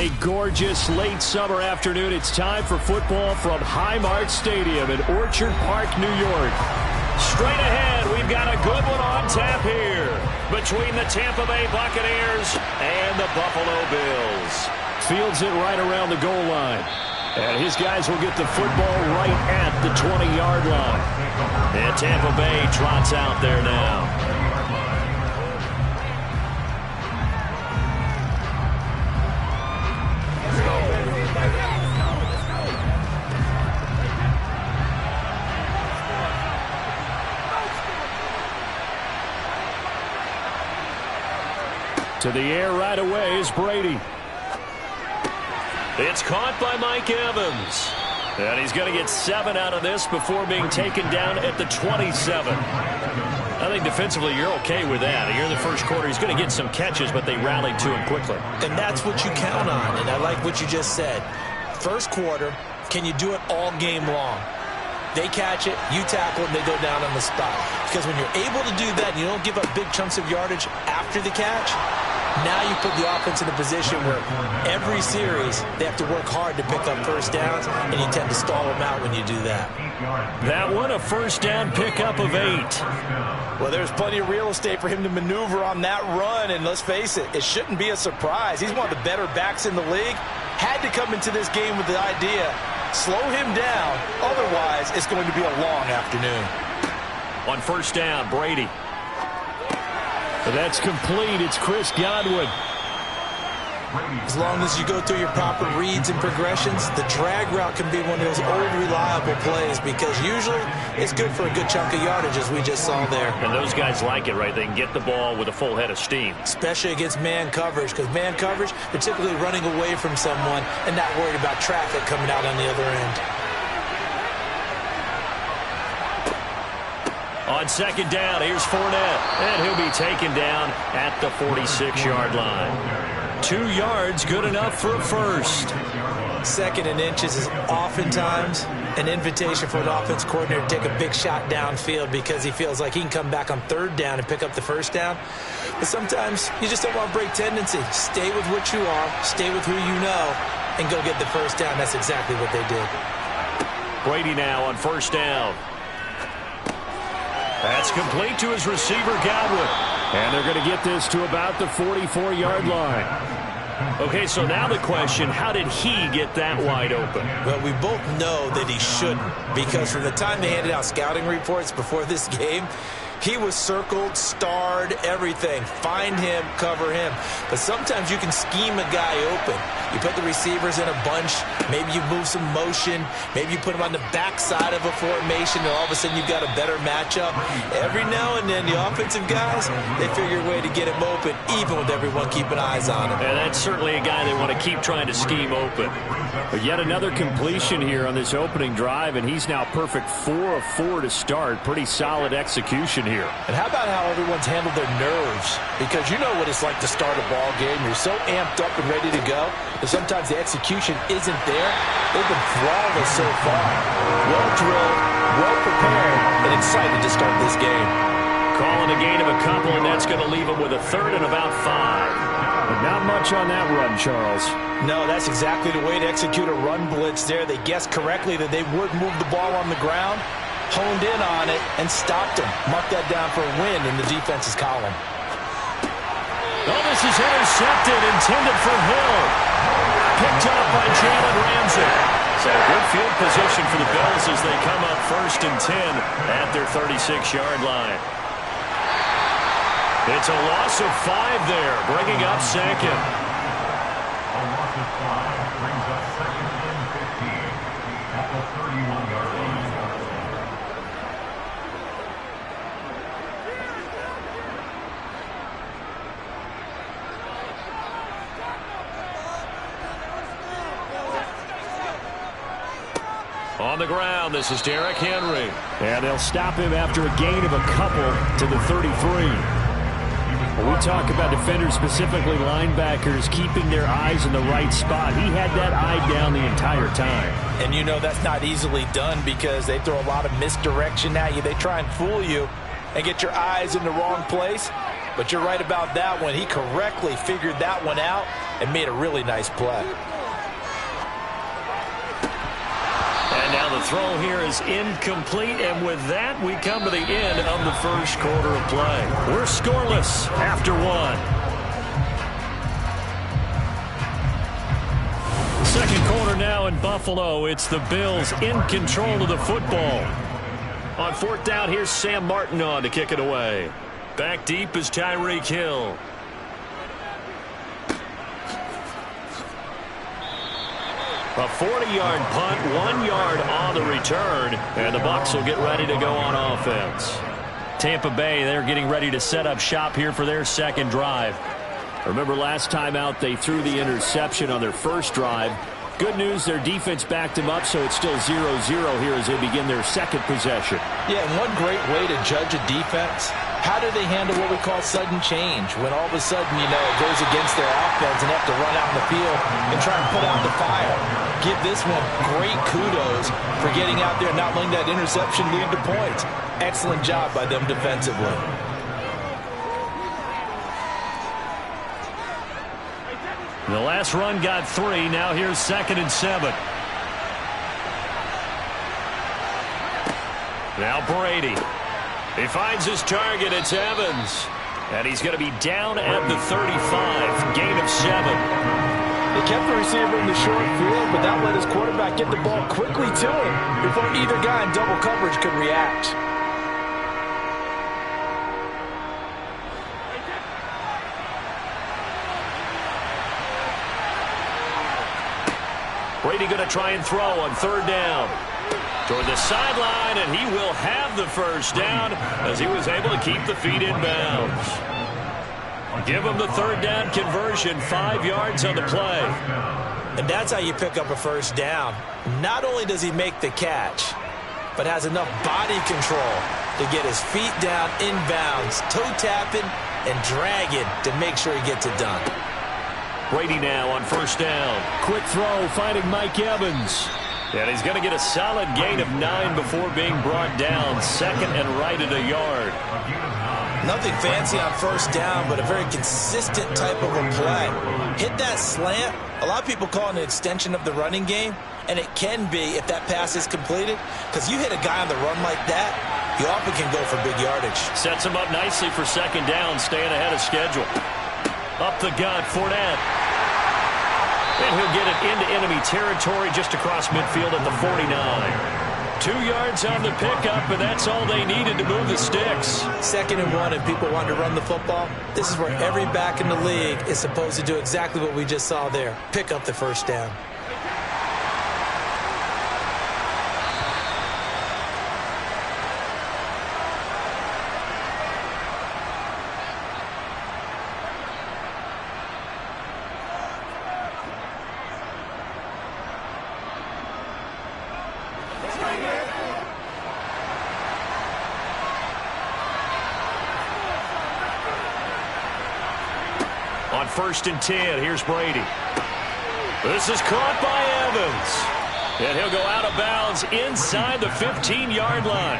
A gorgeous late summer afternoon. It's time for football from Highmark Stadium in Orchard Park, New York. Straight ahead, we've got a good one on tap here between the Tampa Bay Buccaneers and the Buffalo Bills. Fields it right around the goal line. And his guys will get the football right at the 20-yard line. And Tampa Bay trots out there now. To the air right away is Brady. It's caught by Mike Evans. And he's going to get 7 out of this before being taken down at the 27. I think defensively you're okay with that. Here in the first quarter, he's going to get some catches, but they rallied to him quickly. And that's what you count on, and I like what you just said. First quarter, can you do it all game long? They catch it, you tackle, and they go down on the spot. Because when you're able to do that and you don't give up big chunks of yardage after the catch, now you put the offense in a position where every series they have to work hard to pick up first downs, and you tend to stall them out when you do that. That one, a first down pickup of 8. Well, there's plenty of real estate for him to maneuver on that run, and let's face it, it shouldn't be a surprise. He's one of the better backs in the league. Had to come into this game with the idea, slow him down, otherwise it's going to be a long afternoon. On first down, Brady. That's complete. It's Chris Godwin. As long as you go through your proper reads and progressions, the drag route can be one of those old reliable plays because usually it's good for a good chunk of yardage, as we just saw there. And those guys like it, right? They can get the ball with a full head of steam. Especially against man coverage, because man coverage, they're typically running away from someone and not worried about traffic coming out on the other end. On second down, here's Fournette, and he'll be taken down at the 46-yard line. 2 yards, good enough for a first. Second and inches is oftentimes an invitation for an offense coordinator to take a big shot downfield because he feels like he can come back on third down and pick up the first down. But sometimes you just don't want to break tendency. Stay with what you are, stay with who you know, and go get the first down. That's exactly what they did. Brady now on first down. That's complete to his receiver, Godwin. And they're going to get this to about the 44-yard line. Okay, so now the question, how did he get that wide open? Well, we both know that he shouldn't, because from the time they handed out scouting reports before this game, he was circled, starred, everything. Find him, cover him. But sometimes you can scheme a guy open. You put the receivers in a bunch. Maybe you move some motion. Maybe you put them on the backside of a formation, and all of a sudden you've got a better matchup. Every now and then, the offensive guys, they figure a way to get him open, even with everyone keeping eyes on him. And that's certainly a guy they want to keep trying to scheme open. But yet another completion here on this opening drive, and he's now perfect 4 of 4 to start. Pretty solid execution here. And how about how everyone's handled their nerves? Because you know what it's like to start a ball game. You're so amped up and ready to go, and sometimes the execution isn't there. They've been flawless so far. Well drilled, well prepared, and excited to start this game. Calling a gain of a couple, and that's going to leave them with a third and about 5. But not much on that run, Charles. No, that's exactly the way to execute a run blitz there. They guessed correctly that they would move the ball on the ground, honed in on it, and stopped him. Mark that down for a win in the defense's column. Oh, this is intercepted, intended for Hill. Picked up by Jalen Ramsey. So good field position for the Bills as they come up 1st and 10 at their 36-yard line. It's a loss of 5 there, bringing up second. A loss of 5 brings up 2nd and 15 at the 31-yard line. On the ground, this is Derrick Henry. And they'll stop him after a gain of a couple to the 33. When we talk about defenders, specifically linebackers, keeping their eyes in the right spot, he had that eye down the entire time. And you know that's not easily done because they throw a lot of misdirection at you. They try and fool you and get your eyes in the wrong place. But you're right about that one. He correctly figured that one out and made a really nice play. And now the throw here is incomplete, and with that, we come to the end of the first quarter of play. We're scoreless after one. Second quarter now in Buffalo. It's the Bills in control of the football. On fourth down, here's Sam Martin on to kick it away. Back deep is Tyreek Hill. A 40-yard punt, 1 yard on the return, and the Bucs will get ready to go on offense. Tampa Bay, they're getting ready to set up shop here for their second drive. Remember last time out, they threw the interception on their first drive. Good news, their defense backed them up, so it's still 0-0 here as they begin their second possession. Yeah, and one great way to judge a defense, how do they handle what we call sudden change? When all of a sudden, you know, it goes against their offense and they have to run out in the field and try and put out the fire. Give this one great kudos for getting out there and not letting that interception lead to points. Excellent job by them defensively. The last run got 3. Now here's 2nd and 7. Now Brady. He finds his target. It's Evans. And he's going to be down at the 35. Gain of 7. They kept the receiver in the short field, but that let his quarterback get the ball quickly to him before either guy in double coverage could react. Brady going to try and throw on 3rd down. Toward the sideline, and he will have the first down as he was able to keep the feet in bounds. Give him the 3rd down conversion, 5 yards on the play. And that's how you pick up a first down. Not only does he make the catch, but has enough body control to get his feet down in bounds, toe tapping and dragging to make sure he gets it done. Brady now on 1st down. Quick throw, finding Mike Evans. And he's going to get a solid gain of 9 before being brought down. 2nd and right at a yard. Nothing fancy on 1st down, but a very consistent type of a play. Hit that slant. A lot of people call it an extension of the running game, and it can be if that pass is completed, because you hit a guy on the run like that, you often can go for big yardage. Sets him up nicely for 2nd down, staying ahead of schedule. Up the gut, Fournette. And he'll get it into enemy territory just across midfield at the 49. 2 yards on the pickup, and that's all they needed to move the sticks. 2nd and 1, and people want to run the football. This is where every back in the league is supposed to do exactly what we just saw there. Pick up the first down. On 1st and 10, here's Brady. This is caught by Evans. And he'll go out of bounds inside the 15-yard line.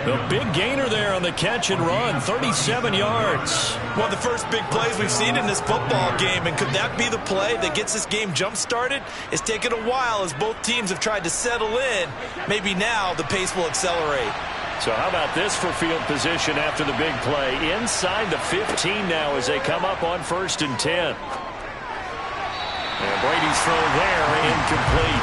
The big gainer there on the catch and run, 37 yards. One of the first big plays we've seen in this football game, and could that be the play that gets this game jump-started? It's taken a while as both teams have tried to settle in. Maybe now the pace will accelerate. So how about this for field position after the big play? Inside the 15 now as they come up on 1st and 10. And Brady's throw there, incomplete.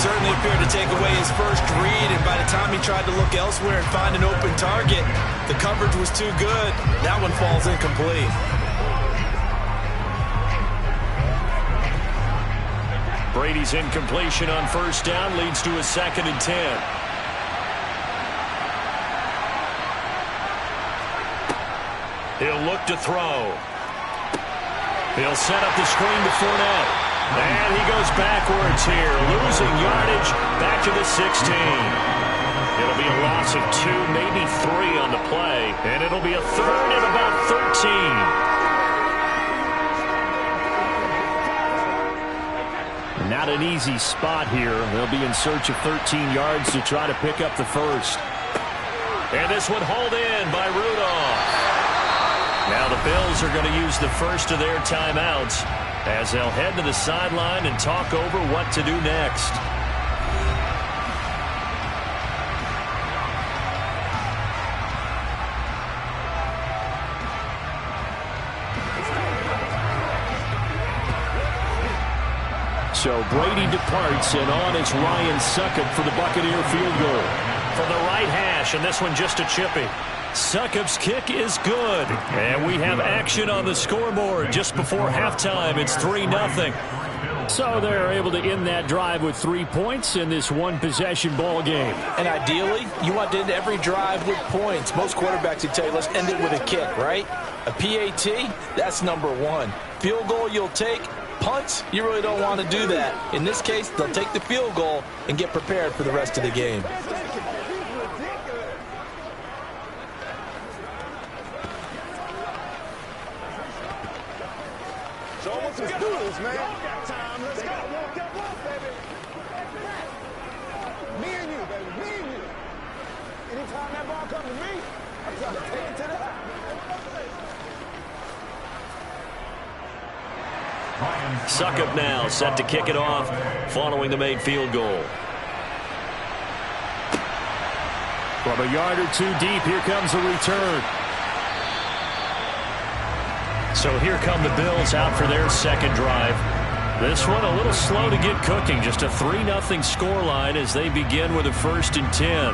Certainly appeared to take away his first read, and by the time he tried to look elsewhere and find an open target, the coverage was too good. That one falls incomplete. Brady's incompletion on 1st down leads to a 2nd and 10. He'll look to throw. He'll set up the screen to Fournette. And he goes backwards here, losing yardage back to the 16. It'll be a loss of 2, maybe 3 on the play. And it'll be a 3rd and about 13. Not an easy spot here. They'll be in search of 13 yards to try to pick up the first. And this one hauled in by Rudolph. Now the Bills are going to use the first of their timeouts as they'll head to the sideline and talk over what to do next. So Brady departs, and on is Ryan Succop for the Buccaneer field goal. From the right hash, and this one just a chippy. Succop's kick is good. And we have action on the scoreboard just before halftime. It's 3-0. So they're able to end that drive with 3 points in this one-possession ball game. And ideally, you want to end every drive with points. Most quarterbacks would tell you, let's end it with a kick, right? A PAT, that's number one. Field goal you'll take. Punts, you really don't want to do that. In this case, they'll take the field goal and get prepared for the rest of the game. So let's do this, man. Let's go. Me and you, baby. Me and you. Anytime that ball comes to me, I'm trying to take it to the house. Succop now set to kick it off following the made field goal. From a yard or two deep, here comes the return. So here come the Bills out for their second drive. This one a little slow to get cooking. Just a 3-0 scoreline as they begin with a 1st and 10.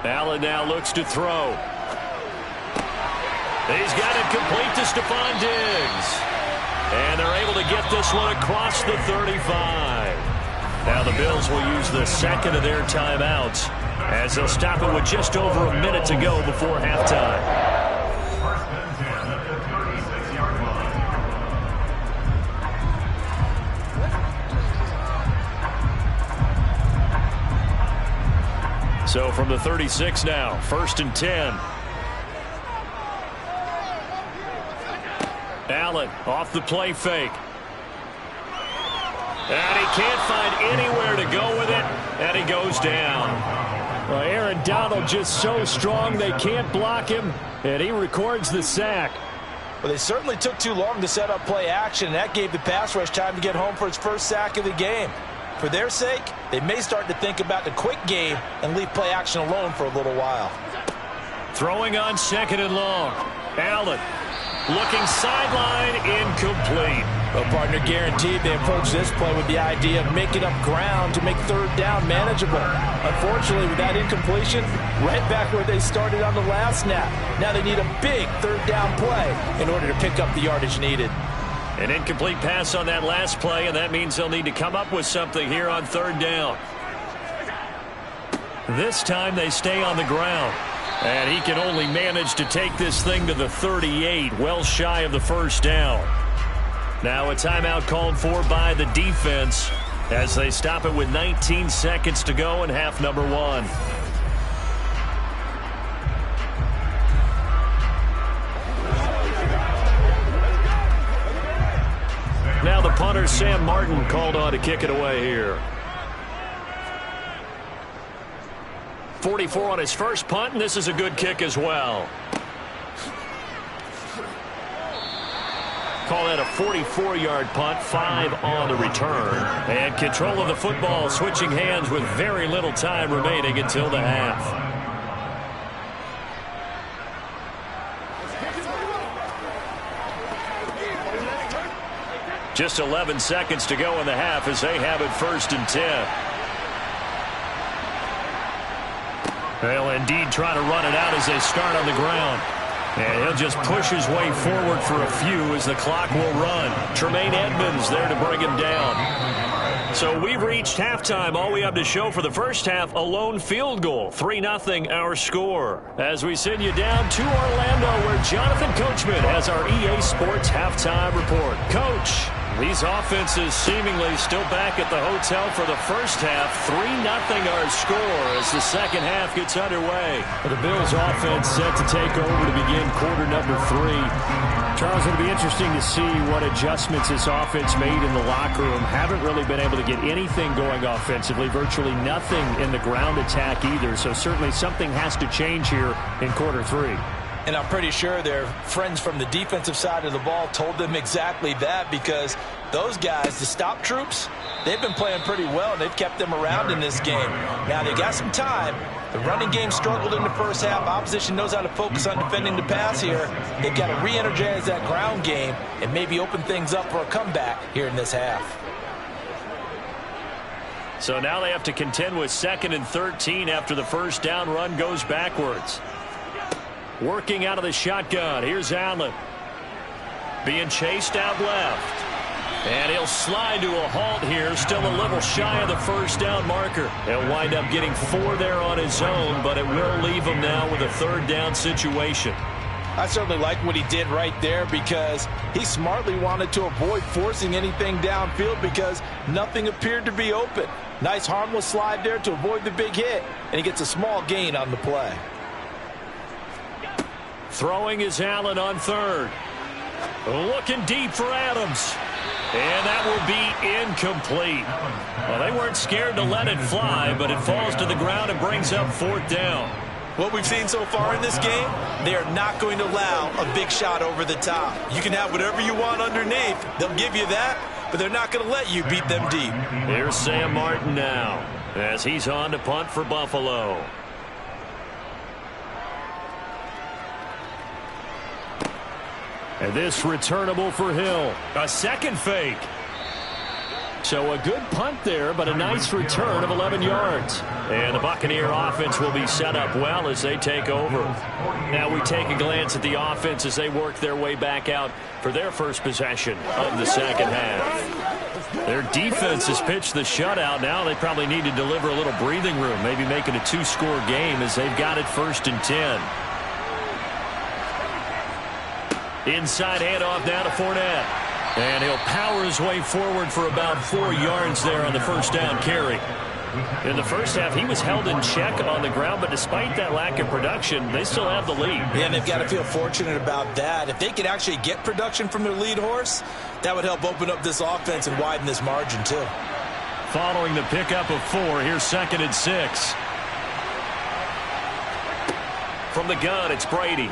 Allen now looks to throw. He's got it complete to Stephon Diggs. And they're able to get this one across the 35. Now the Bills will use the second of their timeouts as they'll stop it with just over a minute to go before halftime. 1st and 10 at the 36-yard line. So from the 36 now, 1st and 10. Allen off the play fake. And he can't find anywhere to go with it, and he goes down. Well, Aaron Donald just so strong they can't block him, and he records the sack. Well, they certainly took too long to set up play action, and that gave the pass rush time to get home for its first sack of the game. For their sake, they may start to think about the quick game and leave play action alone for a little while. Throwing on 2nd and long. Allen looking sideline, incomplete. Well, partner, guaranteed they approach this play with the idea of making up ground to make 3rd down manageable. Unfortunately, with that incompletion, right back where they started on the last snap. Now they need a big 3rd down play in order to pick up the yardage needed. An incomplete pass on that last play, and that means they'll need to come up with something here on 3rd down. This time they stay on the ground. And he can only manage to take this thing to the 38, well shy of the 1st down. Now a timeout called for by the defense as they stop it with 19 seconds to go in half number 1. Now the punter, Sam Martin, called on to kick it away here. 44 on his first punt, and this is a good kick as well. Call that a 44-yard punt, 5 on the return. And control of the football switching hands with very little time remaining until the half. Just 11 seconds to go in the half as they have it 1st and 10. They'll indeed try to run it out as they start on the ground. And he'll just push his way forward for a few as the clock will run. Tremaine Edmonds there to bring him down. So we've reached halftime. All we have to show for the first half, a lone field goal. 3-0 our score. As we send you down to Orlando, where Jonathan Coachman has our EA Sports halftime report. Coach, these offenses seemingly still back at the hotel for the first half. 3-0 our score as the second half gets underway. The Bills offense set to take over to begin quarter number 3. Charles, it'll be interesting to see what adjustments this offense made in the locker room. Haven't really been able to get anything going offensively, virtually nothing in the ground attack either. So certainly something has to change here in quarter 3. And I'm pretty sure their friends from the defensive side of the ball told them exactly that, because those guys, the stop troops, they've been playing pretty well, and they've kept them around in this game. Now, they got some time. The running game struggled in the first half. Opposition knows how to focus on defending the pass here. They've got to re-energize that ground game and maybe open things up for a comeback here in this half. So now they have to contend with 2nd and 13 after the first down run goes backwards. Working out of the shotgun. Here's Allen. Being chased out left. And he'll slide to a halt here. Still a little shy of the first down marker. He'll wind up getting 4 there on his own, but it will leave him now with a 3rd down situation. I certainly like what he did right there, because he smartly wanted to avoid forcing anything downfield because nothing appeared to be open. Nice harmless slide there to avoid the big hit, and he gets a small gain on the play. Throwing is Allen on 3rd. Looking deep for Adams. And that will be incomplete. Well, they weren't scared to let it fly, but it falls to the ground and brings up 4th down. What we've seen so far in this game, they are not going to allow a big shot over the top. You can have whatever you want underneath. They'll give you that, but they're not going to let you beat them deep. Here's Sam Martin now as he's on to punt for Buffalo. And this returnable for Hill. A second fake. So a good punt there, but a nice return of 11 yards. And the Buccaneer offense will be set up well as they take over. Now we take a glance at the offense as they work their way back out for their first possession of the second half. Their defense has pitched the shutout. Now they probably need to deliver a little breathing room, maybe make it a 2-score game as they've got it 1st and 10. Inside handoff now to Fournette. And he'll power his way forward for about 4 yards there on the first down carry. In the first half, he was held in check on the ground, but despite that lack of production, they still have the lead. Yeah, and they've got to feel fortunate about that. If they could actually get production from their lead horse, that would help open up this offense and widen this margin too. Following the pickup of 4, here's 2nd and 6. From the gun, it's Brady.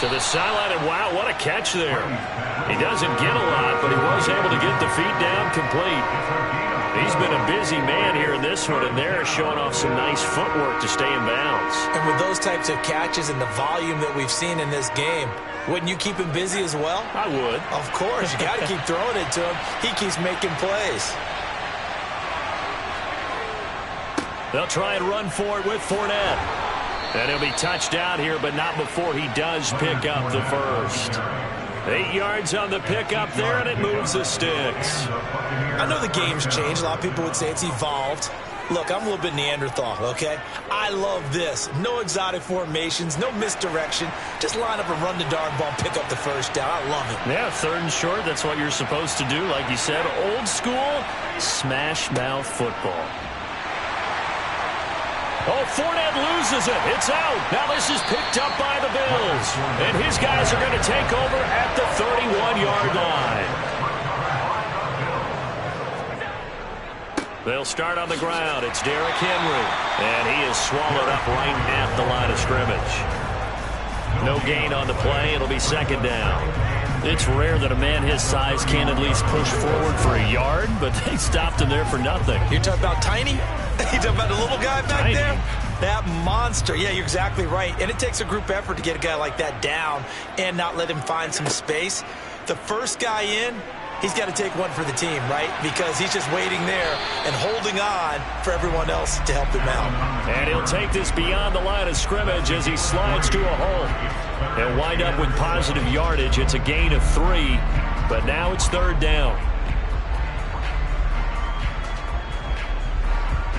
To the sideline, and wow, what a catch there. He doesn't get a lot, but he was able to get the feet down complete. He's been a busy man here in this one, and they're showing off some nice footwork to stay in bounds. And with those types of catches and the volume that we've seen in this game, wouldn't you keep him busy as well? I would. Of course. You got to keep throwing it to him. He keeps making plays. They'll try and run for it with Fournette. And he'll be touched out here, but not before he does pick up the first. 8 yards on the pickup there, and it moves the sticks. I know the game's changed. A lot of people would say it's evolved. Look, I'm a little bit Neanderthal, okay? I love this. No exotic formations, no misdirection. Just line up and run the darn ball, pick up the first down. I love it. Yeah, 3rd and short, that's what you're supposed to do. Like you said, old school, smash mouth football. Oh, Fournette loses it. It's out. Now this is picked up by the Bills. And his guys are going to take over at the 31-yard line. They'll start on the ground. It's Derrick Henry. And he is swallowed up right at the line of scrimmage. No gain on the play. It'll be 2nd down. It's rare that a man his size can at least push forward for a yard, but they stopped him there for nothing. You're talking about tiny? You talking about the little guy back Tiny. there? That monster. Yeah, you're exactly right. And it takes a group effort to get a guy like that down and not let him find some space. The first guy in, he's got to take one for the team, right? Because he's just waiting there and holding on for everyone else to help him out. And he'll take this beyond the line of scrimmage as he slides to a hole. He'll wind up with positive yardage. It's a gain of 3, but now it's 3rd down.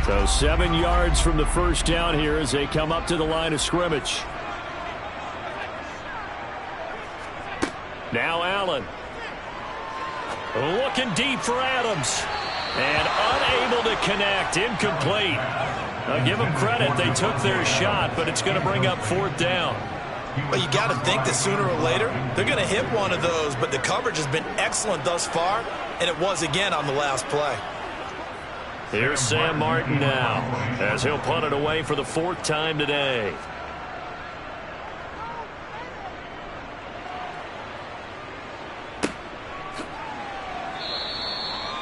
So 7 yards from the first down here as they come up to the line of scrimmage. Now Allen. Looking deep for Adams. And unable to connect. Incomplete. I'll give them credit. They took their shot, but it's going to bring up 4th down. Well, you got to think that sooner or later they're going to hit one of those, but the coverage has been excellent thus far, and it was again on the last play. Here's Sam Martin now as he'll punt it away for the 4th time today.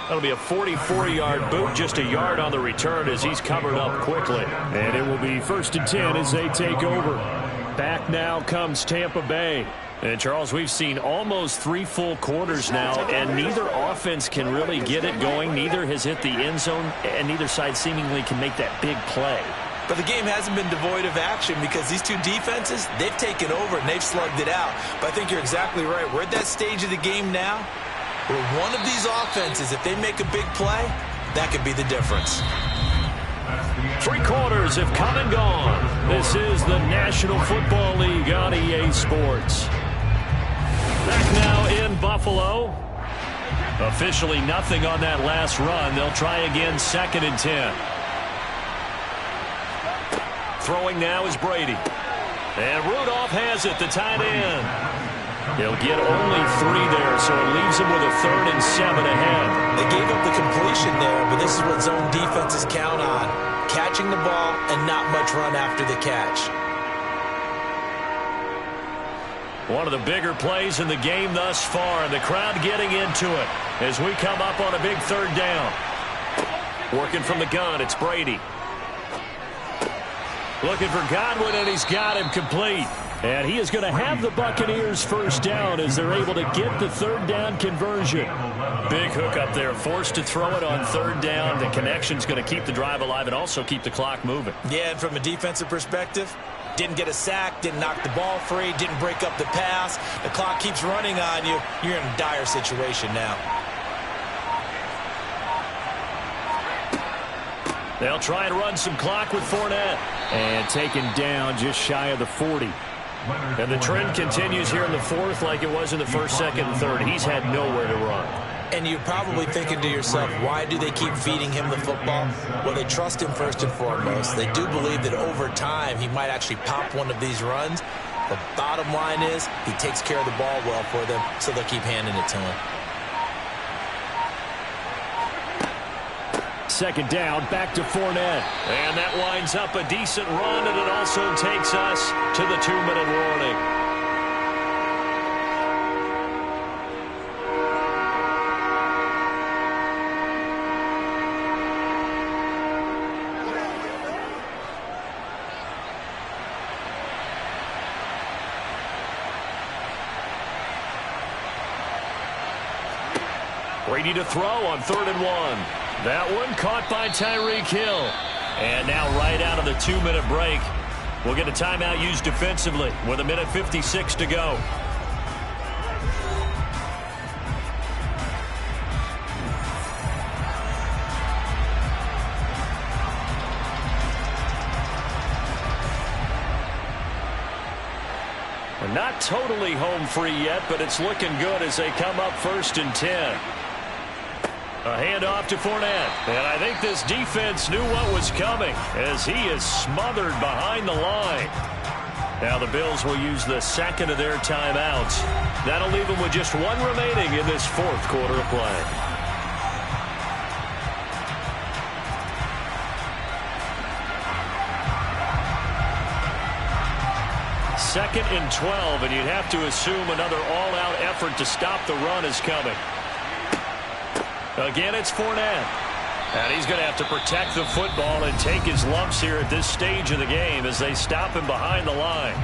That'll be a 44-yard boot, just a yard on the return as he's covered up quickly. And it will be 1st and 10 as they take over. Back now comes Tampa Bay. And, Charles, we've seen almost 3 full quarters now, and neither offense can really get it going. Neither has hit the end zone, and neither side seemingly can make that big play. But the game hasn't been devoid of action because these two defenses, they've taken over and they've slugged it out. But I think you're exactly right. We're at that stage of the game now where one of these offenses, if they make a big play, that could be the difference. 3 quarters have come and gone. This is the National Football League on EA Sports. Back now in Buffalo. Officially nothing on that last run. They'll try again 2nd and 10. Throwing now is Brady. And Rudolph has it, the tight end. He'll get only 3 there, so it leaves him with a 3rd and 7 ahead. They gave up the completion there, but this is what zone defenses count on. Catching the ball and not much run after the catch. One of the bigger plays in the game thus far, and the crowd getting into it as we come up on a big 3rd down. Working from the gun, it's Brady. Looking for Godwin, and he's got him complete. And he is going to have the Buccaneers 1st down as they're able to get the 3rd down conversion. Big hook up there, forced to throw it on 3rd down. The connection's going to keep the drive alive and also keep the clock moving. Yeah, and from a defensive perspective, didn't get a sack, didn't knock the ball free, didn't break up the pass. The clock keeps running on you. You're in a dire situation now. They'll try and run some clock with Fournette. And taken down just shy of the 40. And the trend continues here in the 4th like it was in the 1st, 2nd, and 3rd. He's had nowhere to run. And you're probably thinking to yourself, why do they keep feeding him the football? Well, they trust him first and foremost. They do believe that over time he might actually pop one of these runs. The bottom line is he takes care of the ball well for them, so they'll keep handing it to him. 2nd down, back to Fournette. And that winds up a decent run, and it also takes us to the 2-minute warning. Brady to throw on 3rd and 1. That one caught by Tyreek Hill. And now right out of the 2-minute break, we'll get a timeout used defensively with 1:56 to go. We're not totally home free yet, but it's looking good as they come up 1st and 10. A handoff to Fournette. And I think this defense knew what was coming as he is smothered behind the line. Now the Bills will use the 2nd of their timeouts. That'll leave them with just 1 remaining in this 4th quarter of play. Second and 12, and you'd have to assume another all-out effort to stop the run is coming. Again, it's Fournette. And he's going to have to protect the football and take his lumps here at this stage of the game as they stop him behind the line.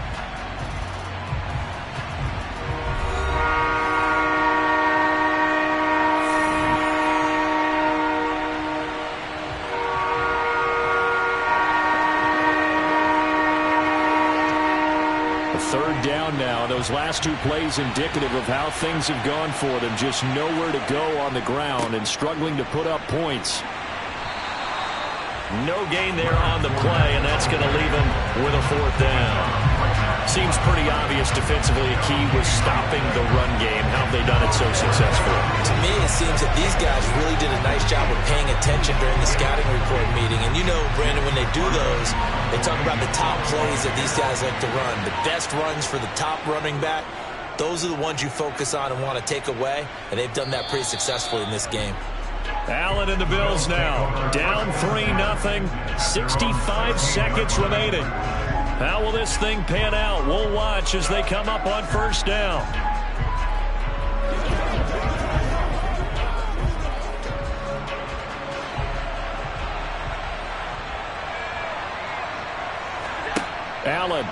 Third down now. Those last 2 plays indicative of how things have gone for them. Just nowhere to go on the ground and struggling to put up points. No gain there on the play, and that's going to leave him with a 4th down. Seems pretty obvious defensively a key was stopping the run game. How have they done it so successfully? To me, it seems that these guys really did a nice job of paying attention during the scouting report meeting. And you know, Brandon, when they do those, they talk about the top plays that these guys like to run. The best runs for the top running back, those are the ones you focus on and want to take away. And they've done that pretty successfully in this game. Allen and the Bills now. Down 3-0. 65 seconds remaining. How will this thing pan out? We'll watch as they come up on 1st down. Allen.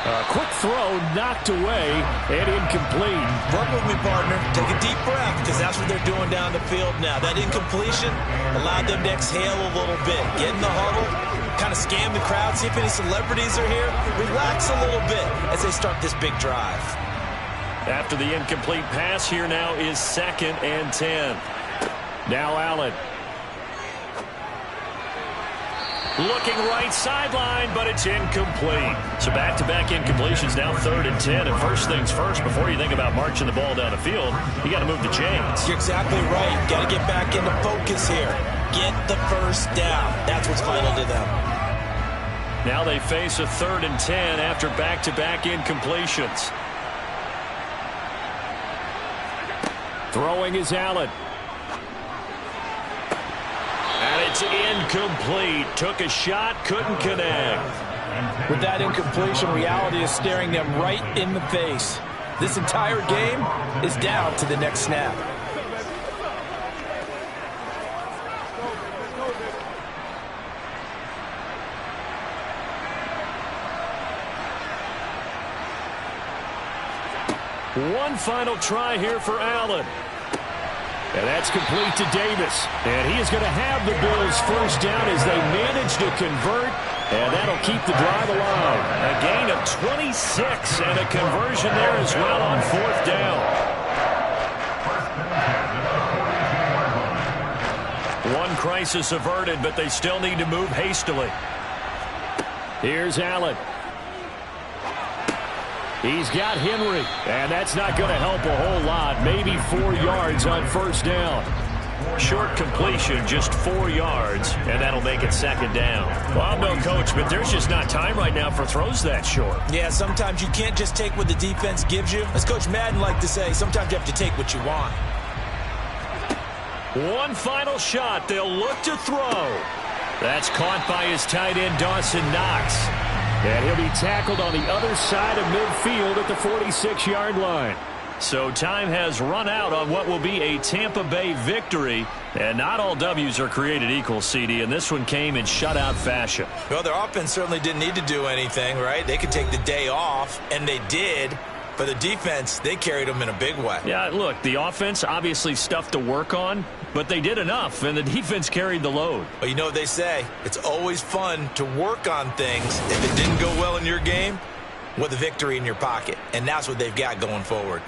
A quick throw knocked away and incomplete. Work with me, partner. Take a deep breath because that's what they're doing down the field now. That incompletion allowed them to exhale a little bit. Get in the huddle, kind of scan the crowd, see if any celebrities are here. Relax a little bit as they start this big drive. After the incomplete pass, here now is 2nd and 10. Now Allen. Looking right sideline, but it's incomplete. So back-to-back incompletions, now 3rd and 10. And first things first, before you think about marching the ball down the field, you got to move the chains. You're exactly right. Got to get back into focus here. Get the 1st down. That's what's vital to them. Now they face a 3rd and 10 after back-to-back incompletions. Throwing is Allen. And it's incomplete. Took a shot, couldn't connect. With that incompletion, reality is staring them right in the face. This entire game is down to the next snap. One final try here for Allen. And that's complete to Davis. And he is going to have the Bills 1st down as they manage to convert. And that'll keep the drive alive. A gain of 26 and a conversion there as well on 4th down. One crisis averted, but they still need to move hastily. Here's Allen. He's got Henry, and that's not going to help a whole lot. Maybe 4 yards on 1st down. Short completion, just 4 yards, and that'll make it 2nd down. Well, I'm no coach, but there's just not time right now for throws that short. Yeah, sometimes you can't just take what the defense gives you. As Coach Madden liked to say, sometimes you have to take what you want. One final shot. They'll look to throw. That's caught by his tight end, Dawson Knox. And he'll be tackled on the other side of midfield at the 46-yard line. So time has run out on what will be a Tampa Bay victory. And not all W's are created equal, CD, and this one came in shutout fashion. Well, their offense certainly didn't need to do anything, right? They could take the day off, and they did. For the defense, they carried them in a big way. Yeah, look, the offense obviously stuff to work on, but they did enough, and the defense carried the load. Well, you know what they say. It's always fun to work on things. If it didn't go well in your game, with a victory in your pocket. And that's what they've got going forward.